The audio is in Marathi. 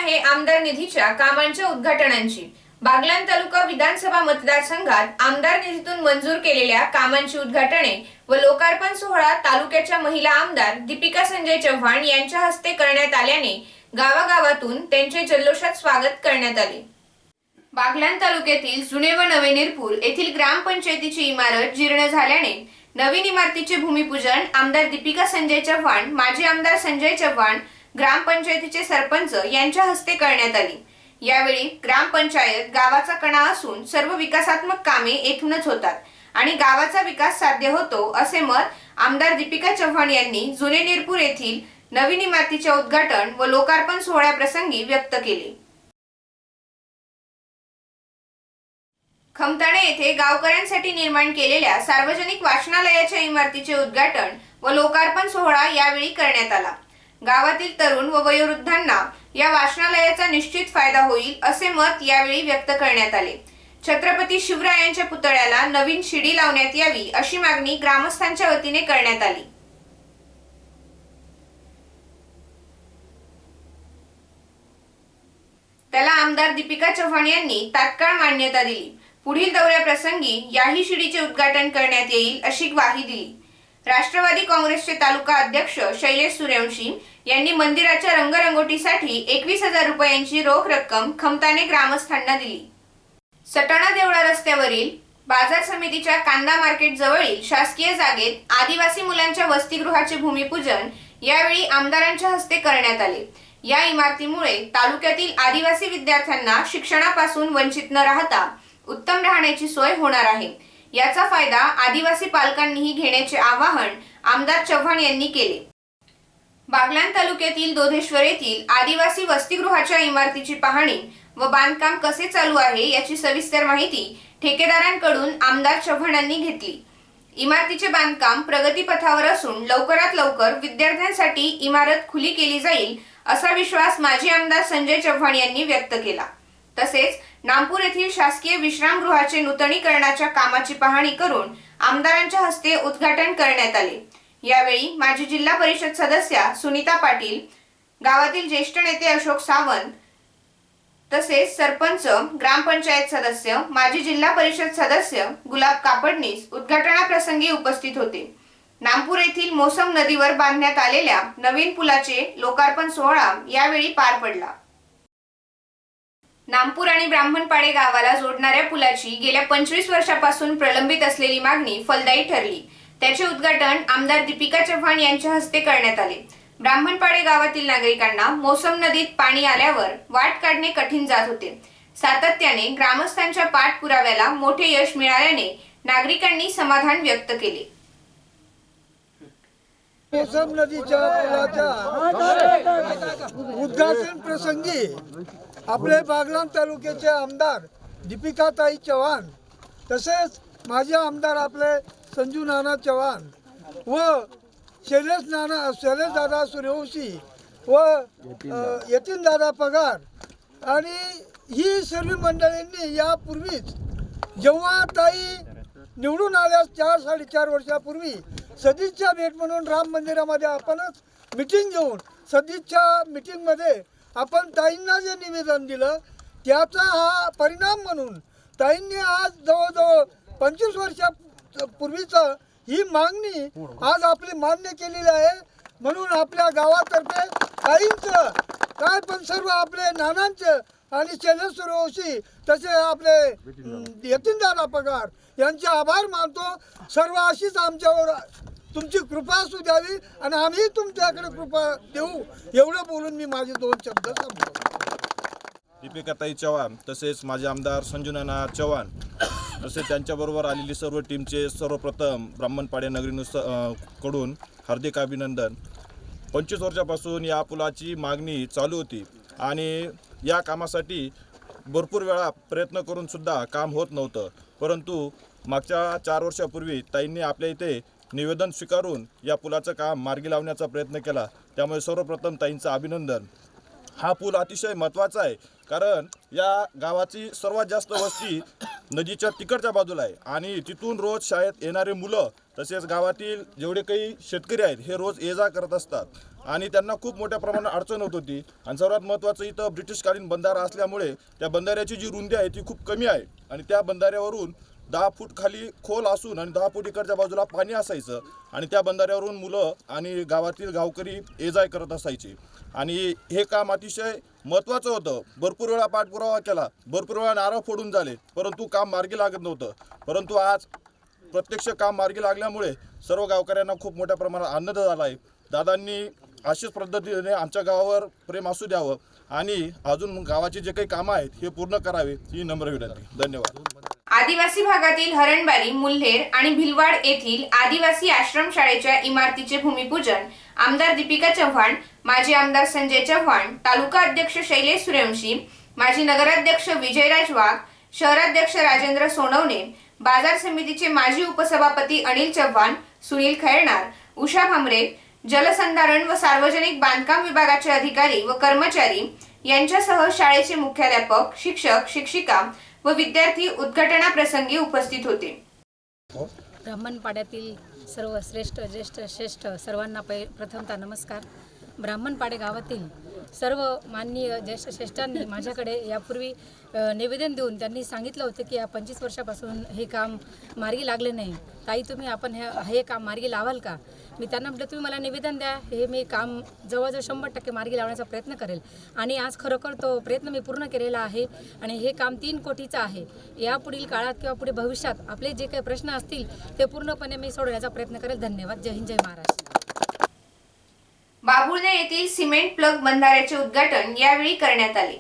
आहे आमदार निधीच्या कामांच्या उद्घाटनांची। बागलाण तालुका विधानसभा मतदारसंघात आमदार निधीतून मंजूर केलेल्या कामांची उद्घाटने व लोकार्पण सोहळा तालुक्याच्या महिला आमदार दीपिका संजय चव्हाण यांच्या हस्ते करण्यात आल्याने गावागावातून त्यांचे जल्लोषात स्वागत करण्यात आले। बागलाण तालुक्यातील जुने व नवे निरपूर येथील ग्रामपंचायतीची इमारत जीर्ण झाल्याने नवीन इमारतीचे भूमिपूजन आमदार दीपिका संजय चव्हाण, माजी आमदार संजय चव्हाण, ग्रामपंचायतीचे सरपंच यांच्या हस्ते करण्यात आली। यावेळी ग्रामपंचायत गावाचा कणा असून सर्व विकासात्मक कामे येथूनच होतात आणि गावाचा विकास साध्य होतो असे मत आमदार दीपिका चव्हाण यांनी जुने निरपूर येथील नवीन इमारतीच्या उद्घाटन व लोकार्पण सोहळ्याप्रसंगी व्यक्त केले। खमताणे येथे गावकऱ्यांसाठी निर्माण केलेल्या सार्वजनिक वाचनालयाच्या इमारतीचे उद्घाटन व लोकार्पण सोहळा यावेळी करण्यात आला। गावातील तरुण व वयोवृद्धांना या वाचनालयाचा निश्चित फायदा होईल असे मत यावेळी व्यक्त करण्यात आले। छत्रपती शिवरायांच्या पुतळ्याला नवीन शिडी लावण्यात यावी अशी मागणी ग्रामस्थांच्या वतीने करण्यात आली। त्याला आमदार दीपिका चव्हाण यांनी तात्काळ मान्यता दिली। पुढील दौऱ्याप्रसंगी याही शिडीचे उद्घाटन करण्यात येईल अशी ग्वाही दिली। राष्ट्रवादी काँग्रेसचे तालुका अध्यक्ष शैलेश सूर्यवंशी यांनी मंदिराच्या रंगरंगोटीसाठी 21,000 रुपयांची रोख रक्कम खमताणे ग्रामस्थांना दिली। सटाणा देवळा रस्त्यावरील बाजार समितीच्या कांदा मार्केट जवळील शासकीय जागेत आदिवासी मुलांच्या वसतिगृहाचे भूमिपूजन यावेळी आमदारांच्या हस्ते करण्यात आले। या इमारतीमुळे तालुक्यातील आदिवासी विद्यार्थ्यांना शिक्षणापासून वंचित न राहता उत्तम राहण्याची सोय होणार आहे। याचा फायदा आदिवासी पालकांनीही घेण्याचे आवाहन आमदार चव्हाण यांनी केले। बागलाण तालुक्यातील दोधेश्वर येथील आदिवासी वसतिगृहाच्या इमारतीची पाहणी व बांधकाम कसे चालू आहे याची सविस्तर माहिती ठेकेदारांकडून आमदार चव्हाणांनी घेतली। इमारतीचे बांधकाम प्रगतीपथावर असून लवकरात लवकर विद्यार्थ्यांसाठी इमारत खुली केली जाईल असा विश्वास माजी आमदार संजय चव्हाण यांनी व्यक्त केला। तसेच नामपूर येथील शासकीय विश्रामगृहाचे नूतनीकरणाच्या कामाची पाहणी करून आमदारांच्या हस्ते उद्घाटन करण्यात आले। यावेळी माजी जिल्हा परिषद सदस्या सुनीता पाटील, गावातील ज्येष्ठ नेते अशोक सावंत तसेच सरपंच, ग्रामपंचायत सदस्य, माजी जिल्हा परिषद सदस्य गुलाब कापडनीस उद्घाटनाप्रसंगी उपस्थित होते। नामपूर येथील मोसम नदीवर बांधण्यात आलेल्या नवीन पुलाचे लोकार्पण सोहळा यावेळी पार पडला। नामपूर आणि ब्राह्मणपाडे गावाला जोडणाऱ्या पुलाची गेल्या 25 वर्षापासून प्रलंबित असलेली मागणी फलदायी ठरली। त्याचे उद्घाटन आमदार दीपिका चव्हाण यांच्या हस्ते करण्यात आले। ब्राह्मणपाडे गावातील नागरिकांना मोसम नदीत पाणी आल्यावर वाट काढणे कठीण जात होते। सातत्याने ग्रामस्थांच्या पाठपुराव्याला मोठे यश मिळाल्याने नागरिकांनी समाधान व्यक्त केले। मोसम नदीच्या पुलाच्या उद्घाटन प्रसंगी आपले बागलाण तालुक्याचे आमदार दीपिकाताई चव्हाण तसेच माजी आमदार आपले संजू नाना चव्हाण व शैलेश दादा सूर्यवंशी व यतीन दादा पगार आणि ही सर्व मंडळींनी यापूर्वीच जेव्हा ताई निवडून आल्यास 4-4.5 वर्षापूर्वी सदिच्छा भेट म्हणून राम मंदिरामध्ये आपणच मीटिंग घेऊन सदिच्छा मीटिंगमध्ये आपण ताईंना जे निवेदन दिलं त्याचा हा परिणाम म्हणून ताईंनी आज जवळजवळ 25 वर्षापूर्वीचं ही मागणी आज आपली मान्य केलेली आहे। म्हणून आपल्या गावातर्फे ताईंचं काय पण सर्व आपले नानांचं आणि शैलेश सूर्यवंशी तसे आपले यतीनदादा पगार यांचे आभार मानतो। सर्व अशीच आमच्यावर तुमची कृपा असू द्यावी आणि आम्ही तुमच्याकडे कृपा देऊ एवढं बोलून मी माझे 2 शब्द संपवतो। दीपिकाताई चव्हाण तसेच माझे आमदार संजू नाना चव्हाण तसेच त्यांच्याबरोबर आलेली सर्व टीमचे सर्वप्रथम ब्राह्मणपाडे नगरी कडून हार्दिक अभिनंदन। 25 वर्षापासून या पुलाची मागणी चालू होती आणि या कामासाठी भरपूर वेळा प्रयत्न करून सुद्धा काम होत नव्हतं, परंतु मागच्या 4 वर्षापूर्वी ताईंनी आपल्या इथे निवेदन स्वीकारून या पुलाचं काम मार्गी लावण्याचा प्रयत्न केला। त्यामुळे सर्वप्रथम ताईंचं अभिनंदन। हा पूल अतिशय महत्त्वाचा आहे कारण या गावाची सर्वात जास्त वस्ती नदीच्या तिकडच्या बाजूला आहे आणि तिथून रोज शाळेत येणारे मुलं तसेच गावातील जेवढे काही शेतकरी आहेत हे रोज ये जा करत असतात आणि त्यांना खूप मोठ्या प्रमाणात अडचण होत होती. आणि सर्वात महत्त्वाचं इथं ब्रिटिशकालीन बंधारा असल्यामुळे त्या बंधाऱ्याची जी रुंदी आहे ती खूप कमी आहे आणि त्या बंधाऱ्यावरून 10 फूट खाली खोल असून आणि 10 फूट इकडच्या बाजूला पाणी असायचं आणि त्या बंधाऱ्यावरून मुलं आणि गावातील गावकरी ये जा करत असायचे आणि हे काम अतिशय महत्त्वाचं होतं. भरपूर वेळा पाठपुरावा केला, भरपूर वेळा नारळ फोडून झाले, परंतु काम मार्गी लागत नव्हतं. परंतु आज प्रत्यक्ष काम मार्गी लागल्यामुळे सर्व गावकऱ्यांना खूप मोठ्या प्रमाणात आनंद झाला आहे. दादांनी अशाच पद्धतीने आमच्या गावावर प्रेम असू द्यावं आणि अजून गावाचे जे काही कामं आहेत हे पूर्ण करावे ही नम्र विनंती. धन्यवाद. आदिवासी भागातील हरणबारी, मुल्हेर आणि भिलवाड येथील आदिवासी आश्रमशाळेच्या इमारतीचे भूमिपूजन आमदार दीपिका चव्हाण, माजी आमदार संजय चव्हाण, तालुका अध्यक्ष शैलेश सूर्यवंशी, माजी नगराध्यक्ष विजयराज वाघ, शहराध्यक्ष राजेंद्र सोनवणे, बाजार समितीचे माजी उपसभापती अनिल चव्हाण, सुनील खैरनार, उषा भामरे, जलसंधारण व सार्वजनिक बांधकाम विभागाचे अधिकारी व कर्मचारी यांच्यासह शाळेचे मुख्याध्यापक, शिक्षक, शिक्षिका व विद्यार्थी उद्घाटनाप्रसंगी उपस्थित होते. ब्राह्मणपाड्यातील सर्व श्रेष्ठ सर्वांना प्रथमतः नमस्कार. ब्राह्मणपाडे गावातील सर्व माननीय ज्येष्ठ श्रेष्ठांनी माझ्याकडे यापूर्वी निवेदन देऊन त्यांनी सांगितलं होतं की या 25 वर्षापासून हे काम मार्गी लागले नाही. ताई तुम्ही आपण हे काम मार्गी लावाल का? मी त्यांना म्हटलं तुम्ही मला निवेदन द्या, हे मी काम जवळजवळ 100% मार्गी लावण्याचा प्रयत्न करेल आणि आज खरोखर तो प्रयत्न मी पूर्ण केलेला आहे आणि हे काम 3 कोटीचं आहे. यापुढील काळात किंवा पुढे भविष्यात आपले जे काही प्रश्न असतील ते पूर्णपणे मी सोडवण्याचा प्रयत्न करेल. धन्यवाद. जय हिंद, जय महाराष्ट्र. बाबुर्णे येथील सिमेंट प्लग बंधाऱ्याचे उद्घाटन यावेळी करण्यात आले.